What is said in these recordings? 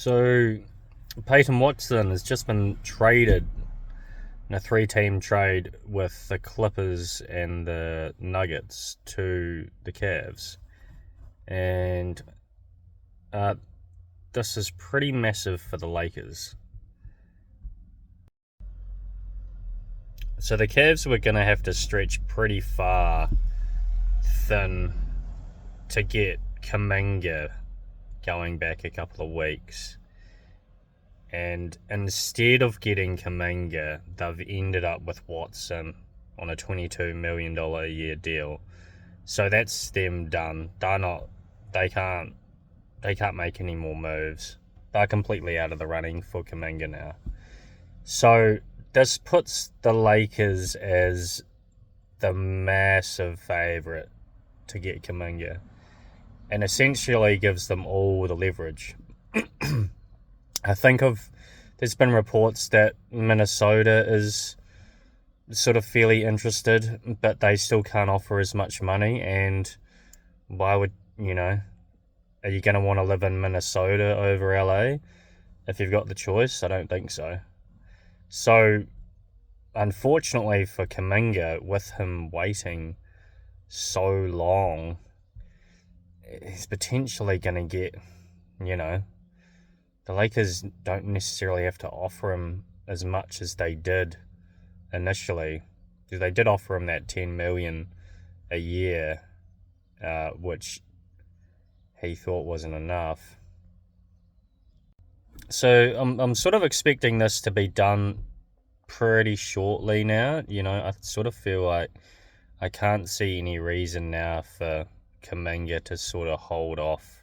So, Peyton Watson has just been traded in a 3-team trade with the Clippers and the Nuggets to the Cavs. And this is pretty massive for the Lakers. So the Cavs were going to have to stretch pretty far thin to get Kuminga going back a couple of weeks. And instead of getting Kuminga, they've ended up with Watson on a $22 million a year deal. So that's them done. They can't make any more moves. They're completely out of the running for Kuminga now. So this puts the Lakers as the massive favourite to get Kuminga, and essentially gives them all the leverage. There's been reports that Minnesota is sort of fairly interested, but they still can't offer as much money. And why would, are you going to want to live in Minnesota over LA if you've got the choice? I don't think so. So, unfortunately for Kuminga, with him waiting so long, he's potentially going to get, the Lakers don't necessarily have to offer him as much as they did initially. Because they did offer him that $10 million a year, which he thought wasn't enough. So I'm sort of expecting this to be done pretty shortly now. I sort of feel like I can't see any reason now for Kuminga to sort of hold off.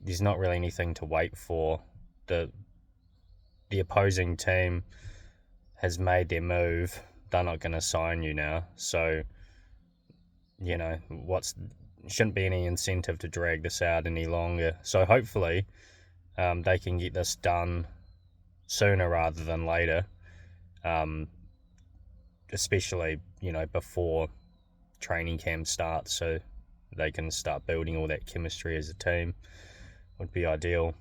There's not really anything to wait for. The opposing team has made their move. They're not going to sign you now. So, shouldn't be any incentive to drag this out any longer. So hopefully they can get this done sooner rather than later. Especially, before training camp starts, so they can start building all that chemistry as a team. Would be ideal.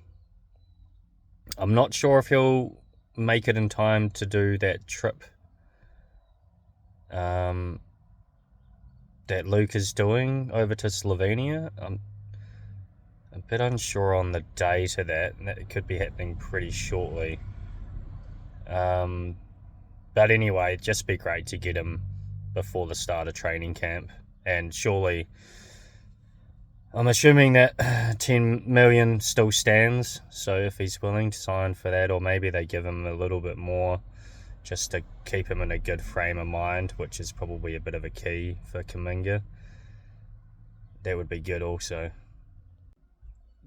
I'm not sure if he'll make it in time to do that trip that Luka's doing over to Slovenia. I'm a bit unsure on the date of that, and it could be happening pretty shortly. But anyway, it'd just be great to get him before the start of training camp. And surely, I'm assuming that $10 million still stands. So if he's willing to sign for that, or maybe they give him a little bit more just to keep him in a good frame of mind, which is probably a bit of a key for Kuminga, that would be good also.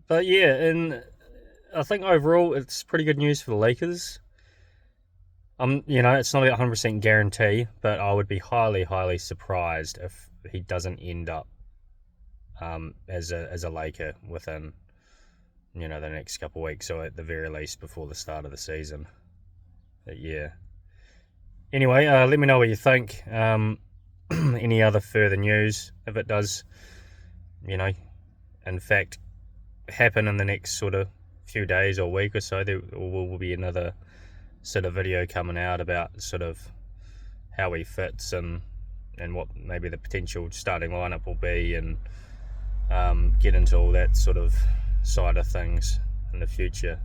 But yeah, and I think overall it's pretty good news for the Lakers. It's not a 100% guarantee, but I would be highly, highly surprised if he doesn't end up as a Laker within, the next couple of weeks, or at the very least before the start of the season. But yeah. Anyway, let me know what you think. Any other further news, if it does, in fact, happen in the next sort of few days or week or so, there will be another sort of video coming out about sort of how he fits and what maybe the potential starting lineup will be, and get into all that sort of side of things in the future.